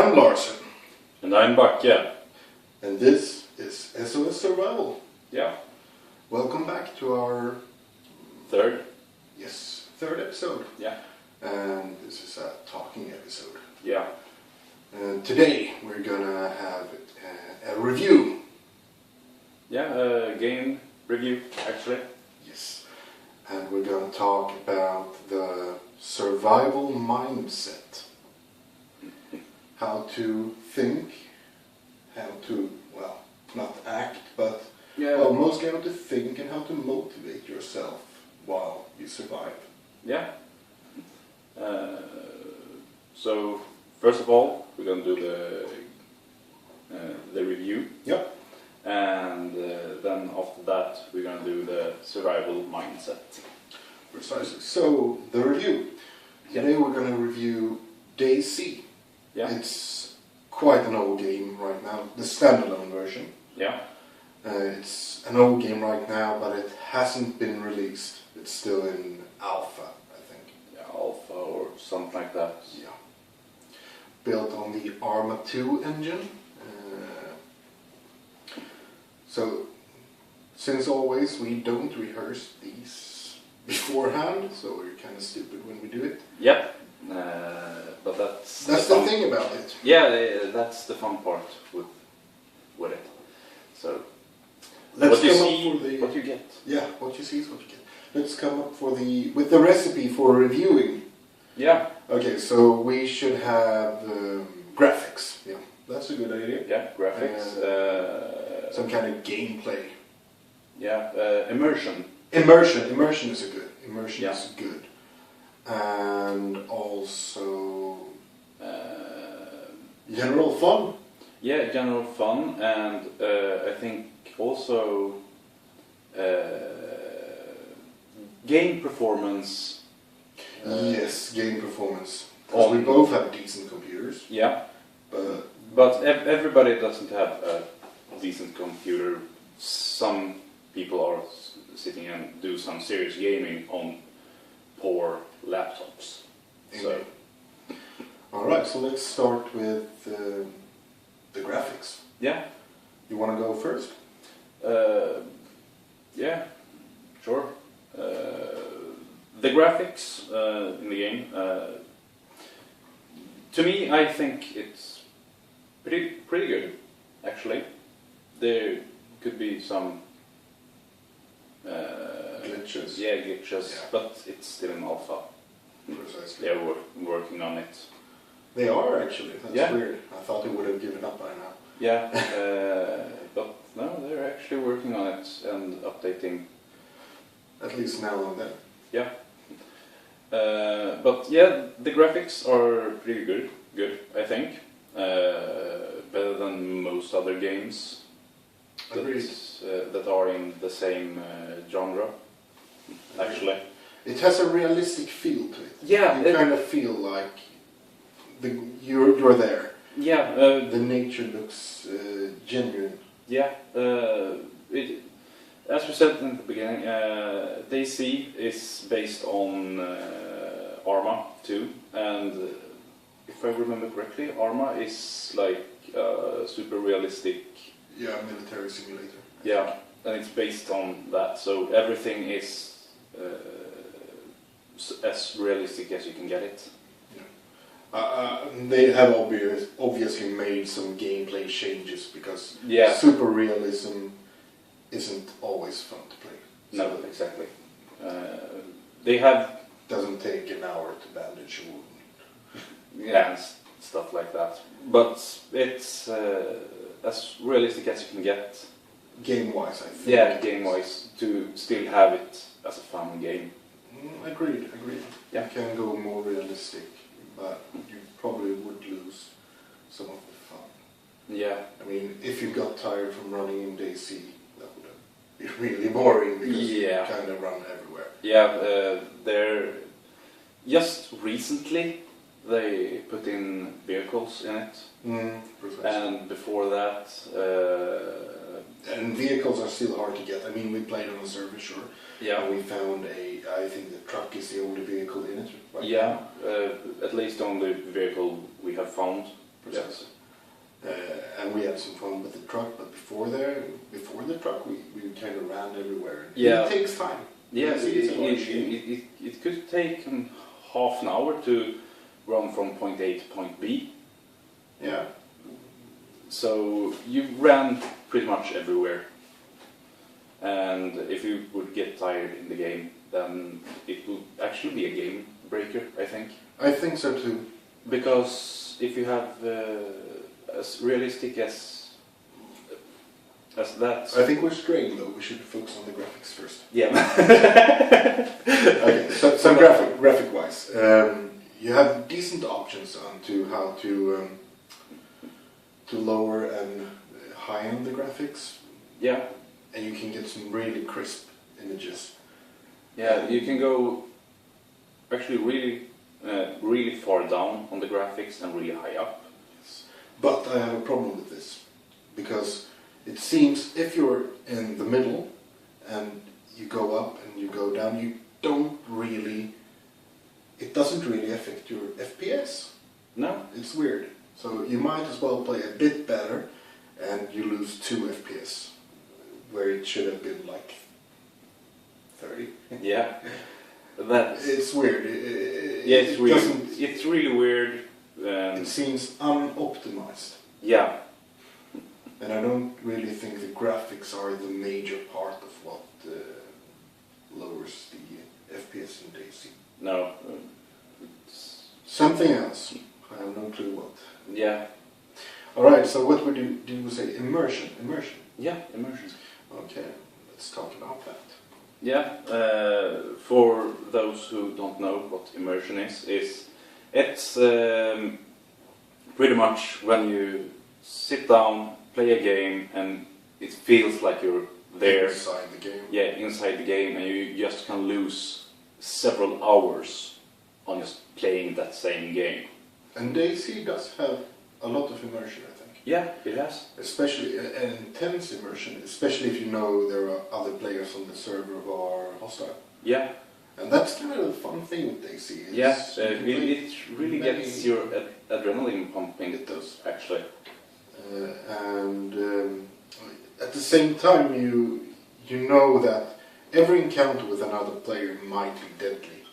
I'm Larson. And I'm Backe. And this is SOS Survival. Yeah. Welcome back to our... Third episode. Yeah. And this is a talking episode. Yeah. And today we're gonna have a review. Yeah, a game review, actually. Yes. And we're gonna talk about the survival mindset. How to think, how to, well, not act, but well, mostly how to think and how to motivate yourself while you survive. Yeah. So, first of all, we're going to do the review. Yep. And then after that, we're going to do the survival mindset. Precisely. So, the review. Today we're going to review Day C. Yeah. It's quite an old game right now, the standalone version. Yeah. It's an old game right now, but it hasn't been released. It's still in alpha, I think. Yeah, alpha or something like that. Yeah. Built on the Arma 2 engine. So, since always we don't rehearse these beforehand, so we're kind of stupid when we do it. Yep. But that's the thing about it. Yeah, that's the fun part with it. So, Let's what you come see, up for the, what you get. Yeah, what you see is what you get. Let's come up with the recipe for reviewing. Yeah. Okay, so we should have graphics. Yeah, that's a good idea. Yeah, graphics. Some kind of gameplay. Yeah, immersion. Immersion is good. Immersion Yeah. is good. And also general fun. Yeah, general fun, and I think also game performance. Yes, game performance. Because we both have decent computers. Yeah, but everybody doesn't have a decent computer. Some people are sitting and do some serious gaming on poor laptops. So. Alright, so let's start with the graphics. Yeah. You want to go first? Yeah, sure. The graphics in the game, to me, I think it's pretty good, actually. There could be some glitches. Yeah, glitches, Yeah. but it's still in alpha. Precisely. They're working on it. They are actually. That's Yeah. weird. I thought they would have given up by now. Yeah, but no, they're actually working on it and updating. At least now and then. Yeah. But yeah, the graphics are pretty good, I think. Better than most other games that are in the same genre, actually. It has a realistic feel to it. Yeah. You kind of feel like you're there. Yeah. The nature looks genuine. Yeah. As we said in the beginning, Day C is based on Arma 2, and if I remember correctly, Arma is like super realistic. Yeah, military simulator. Yeah, and it's based on that, so everything is as realistic as you can get it. They have obviously made some gameplay changes because Yeah. super realism isn't always fun to play. No, exactly. They have Doesn't take an hour to bandage a wound. and stuff like that, but it's as realistic as you can get. Game-wise, I think. Yeah, game-wise, to still have it as a fun game. Agreed. Yeah. You can go more realistic, but you probably would lose some of the fun. Yeah. I mean, if you got tired from running in Day C, that would be really boring because you kind of run everywhere. Yeah, they're just recently they put in vehicles in it, Precisely. and before that, and vehicles are still hard to get. I mean, we played on a server, sure. yeah, And we found I think the truck is the only vehicle in it. Right yeah, at least on the vehicle we have found. precisely. And we had some fun with the truck, but before the truck, we kind of ran everywhere. Yeah. It takes time. Yeah, It's it could take half an hour to run from point A to point B. Yeah. So you ran pretty much everywhere. And if you would get tired in the game, then it will actually be a game breaker, I think. I think so too. Because if you have as realistic as that... I think we're straying though, we should focus on the graphics first. Yeah. Okay, so graphic wise, you have decent options on to how to lower and high end the graphics. Yeah. And you can get some really crisp images. Yeah, you can go actually really far down on the graphics and really high up. Yes. But I have a problem with this, because it seems if you're in the middle and you go up and you go down, it doesn't really affect your FPS. No. It's weird. So you might as well play a bit better and you lose 2 FPS, where it should have been like 30. Yeah. That's... It's weird. It's really weird. It seems unoptimized. Yeah. And I don't really think the graphics are the major part of what lowers the FPS in DayZ. No. Something else. I have no clue what. Yeah. Alright, so what would you say? Immersion. Yeah, immersion. Okay, let's talk about that. Yeah, for those who don't know what immersion is it's pretty much when you sit down, play a game, and it feels like you're there. Inside the game. Yeah, inside the game, and you just can lose several hours on just playing that same game. And DayZ does have a lot of immersion, I think. Yeah, it has. Especially an intense immersion, especially if you know there are other players on the server who are hostile. Yeah. And that's kind of the fun thing with DayZ. Yeah, it really gets your adrenaline pumping. It does. Actually. And at the same time, you know that every encounter with another player might be deadly.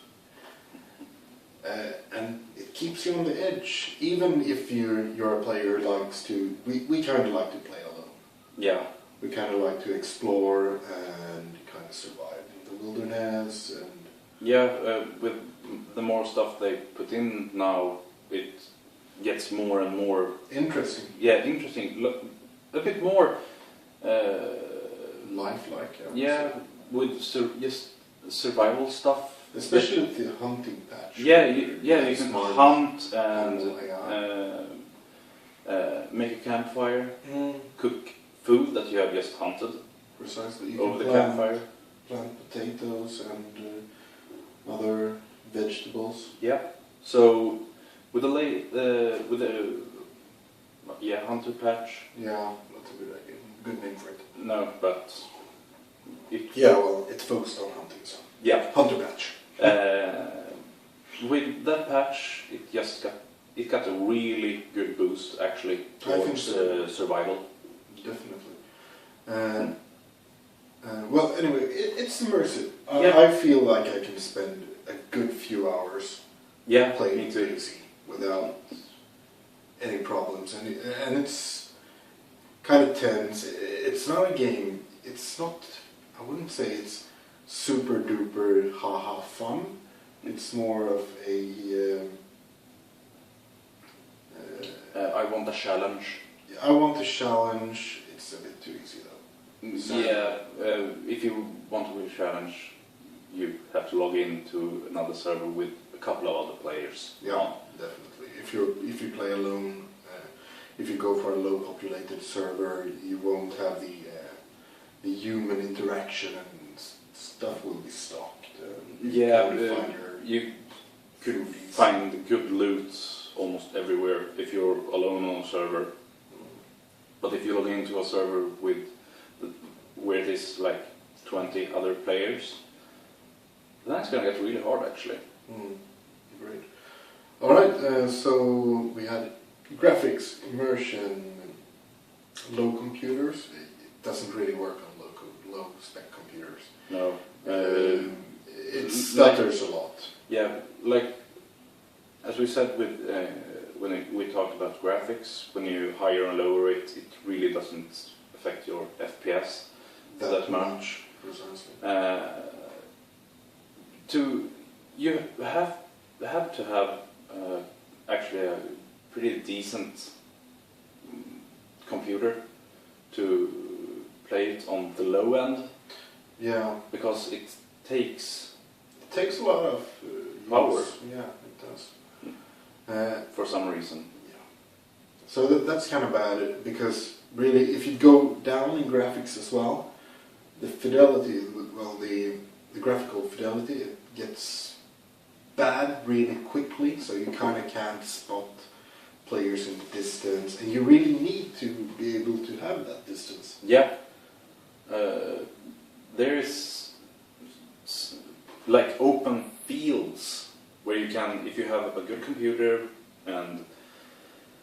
And it keeps you on the edge, even if you're a player who likes to... We kind of like to play alone. Yeah. We kind of like to explore and kind of survive in the wilderness. And yeah, with the more stuff they put in now, it gets more and more... Interesting. Yeah, interesting. A bit more... lifelike. Yeah, with just survival stuff. Especially with the hunting patch. Yeah, you can hunt and make a campfire, cook food that you have just hunted. Precisely. You over can the campfire. Plant potatoes and other vegetables. Yeah. So with the hunter patch. Yeah, that's a good name for it. No, but yeah, well, it's focused on hunting, so. Yeah. Hunter patch. With that patch, it got a really good boost actually towards survival. Definitely. Well, anyway, it's immersive. Yeah. I feel like I can spend a good few hours playing DayZ without any problems, and it's kind of tense. It's not a game. It's not. I wouldn't say it's super duper haha fun. It's more of a I want a challenge. I want a challenge. It's a bit too easy though. So Yeah, if you want to win a challenge, you have to log in to another server with a couple of other players. Yeah, definitely. If you play alone, if you go for a low populated server, you won't have the human interaction and stuff will be stocked. You could find good loot almost everywhere if you're alone on a server. But if you log into a server where there's like 20 other players, then it's gonna get really hard actually. Great. Alright, so we had graphics, immersion, low computers, it doesn't really work on low spec computers. No. It stutters a lot. Yeah, like as we said with when we talked about graphics, when you higher and lower it, it really doesn't affect your FPS that much. Precisely. You have to have actually a pretty decent computer to play it on the low end. Yeah. Because it takes a lot of power. Yeah, it does. For some reason. Yeah. So that's kind of bad, because really, if you go down in graphics as well, the fidelity, well, the graphical fidelity, it gets bad really quickly, so you kind of can't spot players in the distance, and you really need to be able to have that distance. Yeah. There is like open fields where you can, if you have a good computer and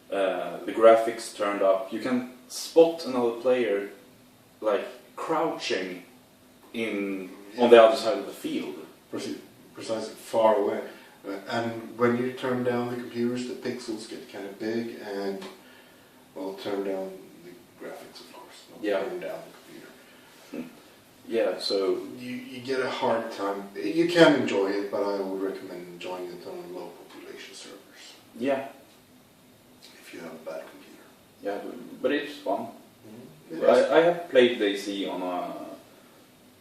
the graphics turned up, you can spot another player like crouching on the other side of the field. Precisely, far away. And when you turn down the computers, the pixels get kind of big, and, well, turn down the graphics, of course, not turn down the computer. Yeah, so... You get a hard time. You can enjoy it, but I would recommend enjoying it on low population servers. Yeah. If you have a bad computer. Yeah, but it's fun. Mm-hmm. I have played DayZ on a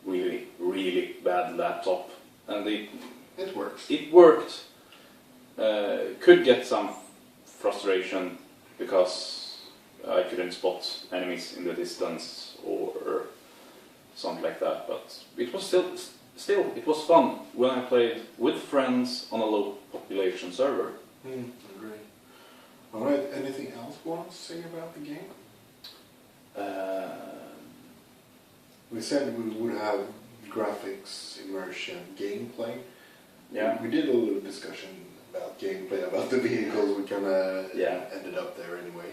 really, really bad laptop, and it works. It worked. Could get some frustration because I couldn't spot enemies in the distance or something like that, but it was still it was fun when I played with friends on a low population server. Agree. Alright, anything else you want to say about the game? We said we would have graphics, immersion, gameplay. Yeah. We did a little discussion about gameplay, about the vehicles. We kind of ended up there anyway.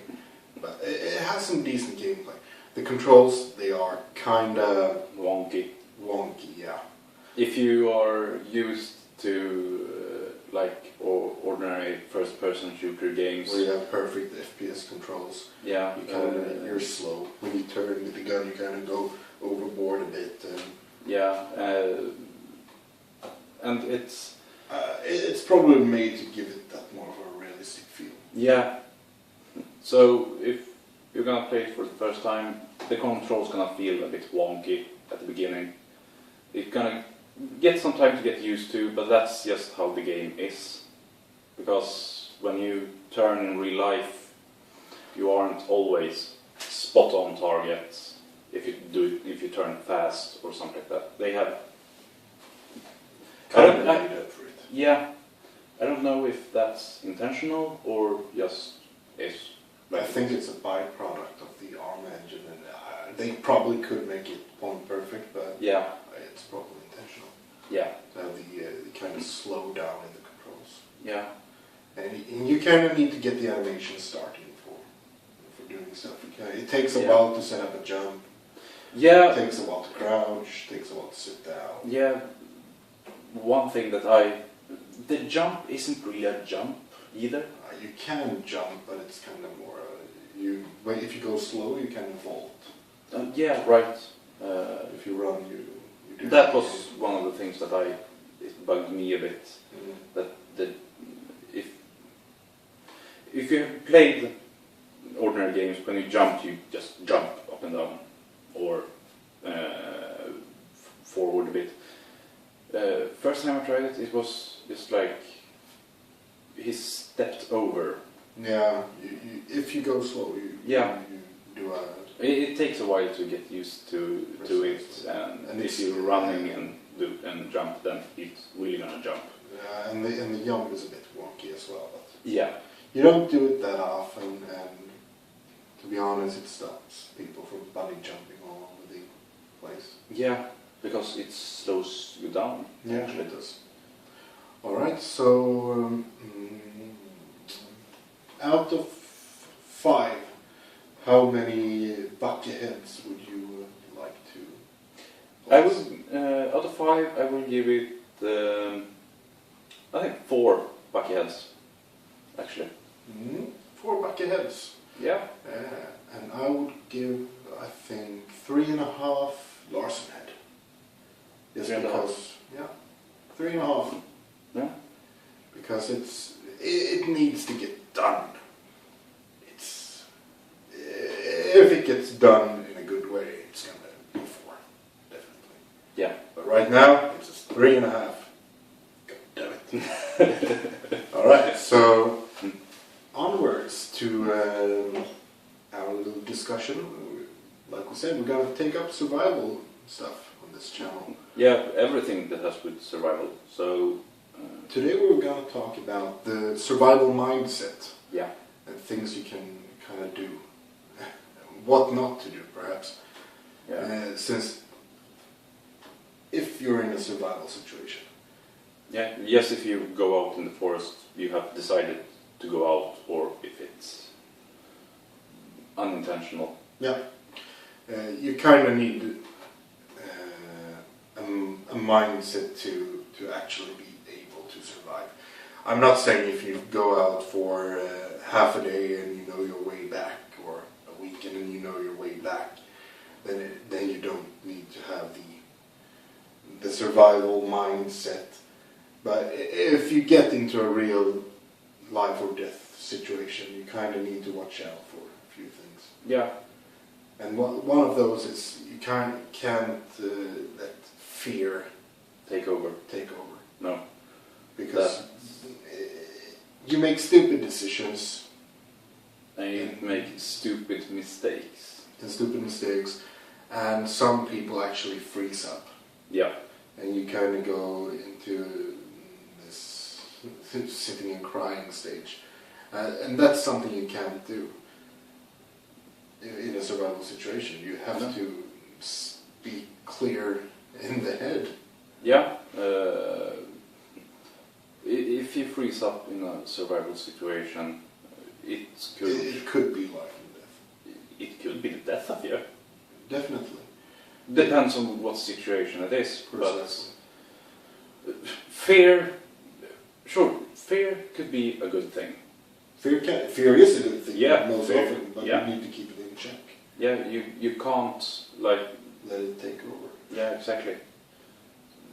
But it has some decent gameplay. The controls, they are kind of wonky, yeah. If you are used to ordinary first-person shooter games, where you have perfect FPS controls, yeah, you're slow. When you turn with the gun, you kind of go overboard a bit. And it's probably made to give it that more of a realistic feel. Yeah. So if you're gonna play it for the first time, the control's gonna feel a bit wonky at the beginning. It's gonna get some time to get used to, but that's just how the game is. Because when you turn in real life, you aren't always spot on targets. If you turn fast or something like that, they have. Yeah, I don't know if that's intentional or just is. I think it's a byproduct of the ARM engine, and they probably could make it point perfect, but yeah, it's probably intentional. Yeah. To have the kind of slow down in the controls. Yeah. And you kind of need to get the animation starting for doing stuff. It takes a while to set up a jump. Yeah. It takes a while to crouch. It takes a while to sit down. Yeah. One thing that the jump isn't really a jump either. You can jump, but it's kind of more. If you go slow, you can vault. Yeah, right. If you run, you do. That was one of the things that it bugged me a bit. Mm-hmm. That if you played ordinary games, when you jumped, you just jump up and down or forward a bit. First time I tried it, it was just like he stepped over. Yeah, if you go slow, you do a... It takes a while to get used to it, and if you're running and jump, then it's really gonna jump. Yeah, and the jump is a bit wonky as well. But yeah, you don't do it that often, and to be honest, it stops people from bunny jumping all over the place. Yeah, because it slows you down. Yeah, actually it does. All right, so out of 5, how many bucketheads would you like to? I would, out of 5, I would give it, I think 4 bucketheads, actually. 4 bucketheads. Yeah. And I would give, I think, 3.5 Larsen head. Just 3.5. because, 3.5. Yeah. Because it needs to get done. If it gets done in a good way, it's gonna be 4, definitely. Yeah. But right now, it's just 3.5. God damn it. All right, so onwards to our little discussion. Like we said, we're gonna take up survival stuff on this channel. Yeah, everything that has with survival. So today we're gonna talk about the survival mindset. Yeah. And things you can kind of do. What not to do, perhaps. Yeah. Since if you're in a survival situation. Yeah. Yes, if you go out in the forest, you have decided to go out, or if it's unintentional. Yeah. You kind of need a mindset to actually be able to survive. I'm not saying if you go out for half a day and you know your way back, or a weekend and you know your way back, then you don't need to have the survival mindset. But if you get into a real life or death situation, you kind of need to watch out for a few things. Yeah. And one of those is you can't let fear Take over. No. Because you make stupid decisions. And you make stupid mistakes. And some people actually freeze up. Yeah. And you kind of go into this sitting and crying stage. And that's something you can't do in a survival situation. You have to be clear in the head. Yeah. If you freeze up in a survival situation, it could be life and death. It could be the death of you. Definitely. Depends on what situation it is. Precisely. But fear could be a good thing. Fear is a good thing. Yeah, most fear, often, but yeah. you need to keep it in check. Yeah, you can't like Let it take over. Yeah, exactly.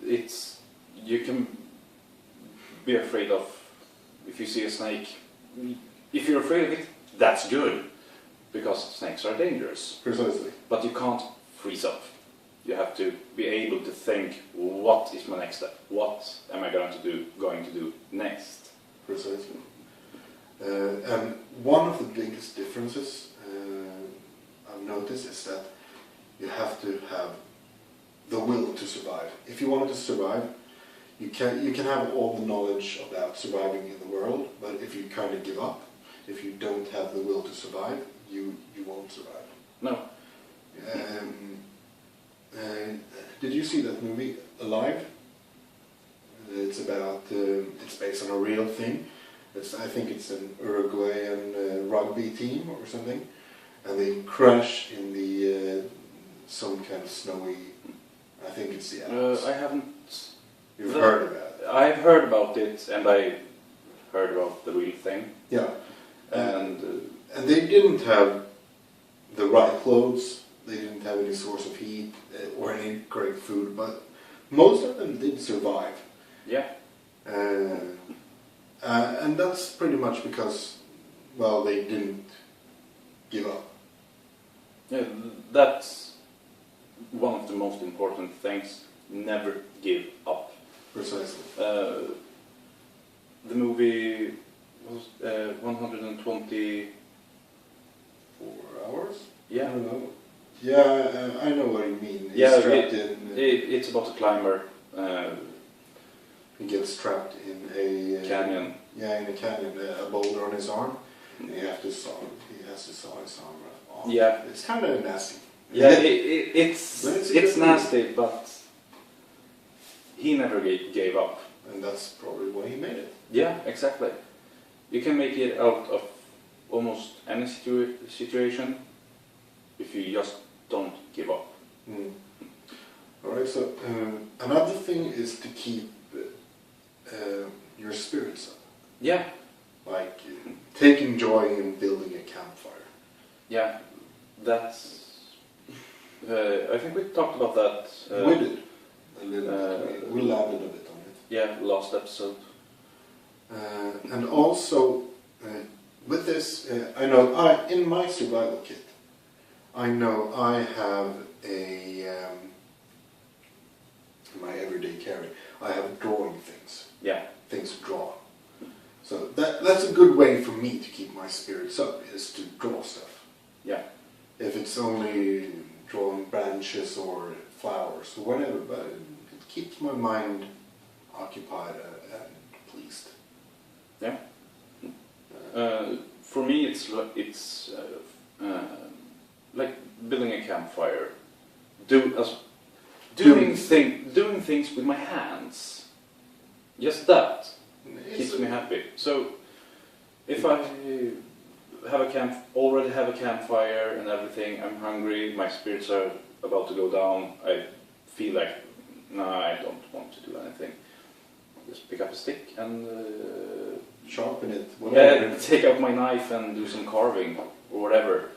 You can be afraid of, if you see a snake, if you're afraid of it, that's good, because snakes are dangerous. Precisely. But you can't freeze up. You have to be able to think, what is my next step? What am I going to do next? Precisely. And one of the biggest differences I've noticed is that you have to have the will to survive. If you wanted to survive, you can have all the knowledge about surviving in the world, but if you kind of give up, if you don't have the will to survive, you won't survive. No. Did you see that movie Alive? It's about it's based on a real thing. I think it's an Uruguayan rugby team or something, and they crash in the some kind of snowy. I think it's the Alps. I haven't. You've heard about it. I've heard about it, and I heard about the real thing. Yeah, and they didn't have the right clothes. They didn't have any source of heat or any great food, but most of them did survive. Yeah. And that's pretty much because, well, they didn't give up. Yeah, that's one of the most important things. Never give up. Precisely. The movie was 124 hours? Yeah. I don't know. Yeah, I know what you mean. Yeah, It's about a climber. He gets trapped in a canyon. Yeah, in a canyon, a boulder on his arm, and he has to saw his arm off. Yeah, it's kind of nasty. Yeah, it's nasty, but he never gave up, and that's probably why he made it. Yeah, exactly. You can make it out of almost any situation if you just don't give up. Mm. Alright, so another thing is to keep your spirits up. Yeah. Like taking joy in building a campfire. Yeah, that's... I think we talked about that. We did. A little bit. We landed a bit on it. Yeah, last episode. And also, with this, I know in my survival kit, I know I have my everyday carry, I have drawing things. Yeah. Things to draw. So that's a good way for me to keep my spirits up, is to draw stuff. Yeah. If it's only drawing branches or flowers or whatever, but it keeps my mind occupied and pleased. Yeah. For me, it's like building a campfire, doing things with my hands. Just that keeps me happy. So if I already have a campfire and everything, I'm hungry, my spirits are about to go down, I feel like, no, I don't want to do anything. Just pick up a stick and sharpen it. Whatever. Yeah, take out my knife and do some carving or whatever.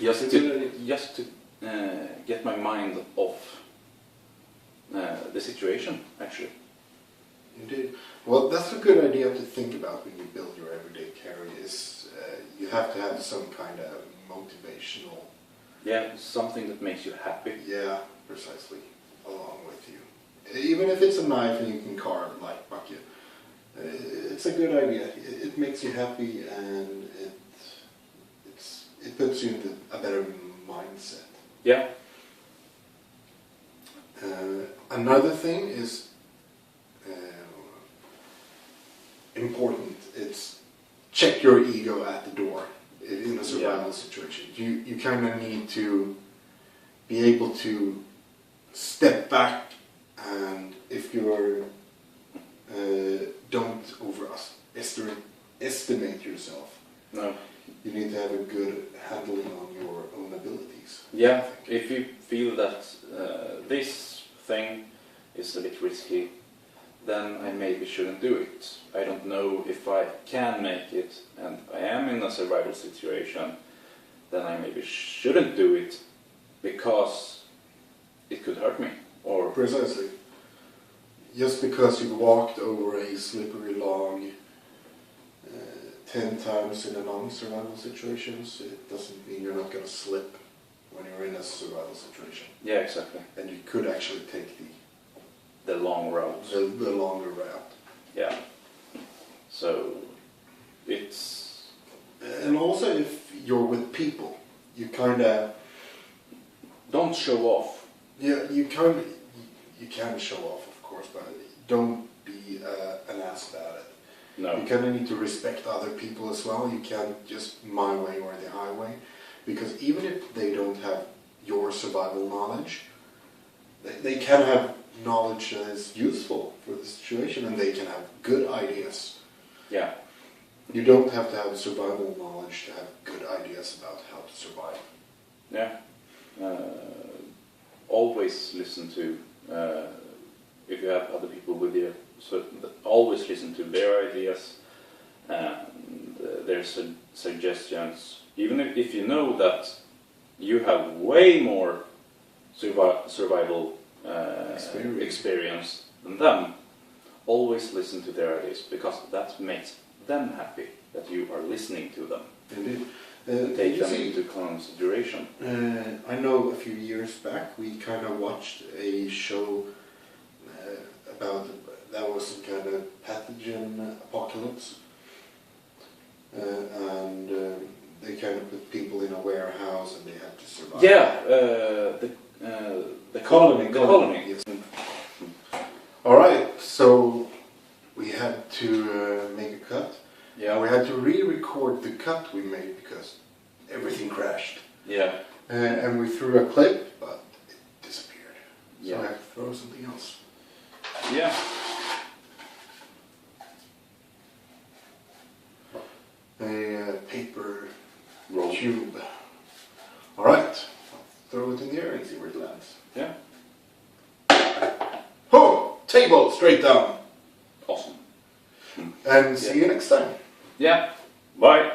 Just to get my mind off the situation, actually. Indeed. Well, that's a good idea to think about when you build your everyday carry. Is you have to have some kind of motivational. Yeah, something that makes you happy. Yeah, precisely. Along with you, even if it's a knife and you can carve like bucket, it's a good idea. It makes you happy and it puts you into a better mindset. Yeah. Another thing is important. It's check your ego at the door in a survival situation. You kind of need to be able to step back, and if you're don't overestimate yourself. No. You need to have a good handling on your own abilities. Yeah, if you feel that this thing is a bit risky, then I maybe shouldn't do it. I don't know if I can make it, and I am in a survival situation, then I maybe shouldn't do it because it could hurt me. Or precisely. Just because you walked over a slippery log 10 times in a non-survival situations, it doesn't mean you're not going to slip when you're in a survival situation. Yeah, exactly. And you could actually take the long route. The longer route. Yeah. So it's... And also if you're with people, you kind of... Don't show off. Yeah, you can show off, of course, but don't be an ass about it. No. You kind of need to respect other people as well. You can't just my way or the highway. Because even if they don't have your survival knowledge, they can have knowledge that is useful for the situation, and they can have good ideas. Yeah. You don't have to have survival knowledge to have good ideas about how to survive. Yeah. Always listen to, if you have other people with you, so always listen to their ideas and their suggestions. Even if you know that you have way more survival experience than them, always listen to their ideas, because that makes them happy that you are listening to them. Indeed. Take them into consideration. I know a few years back we kind of watched a show about that was some kind of pathogen apocalypse, and they kind of put people in a warehouse and they had to survive. Yeah, the colony. The colony. Yes. All right, so we had to make a cut. Yeah, we had to re-record the cut we made because everything crashed. Yeah. And we threw a clip, but it disappeared. So Yeah. I have to throw something else. Yeah. roll. Cube. Alright. Throw it in the air and see where it lands. Yeah. Oh! Table! Straight down. Awesome. And see you next time. Yeah. Bye.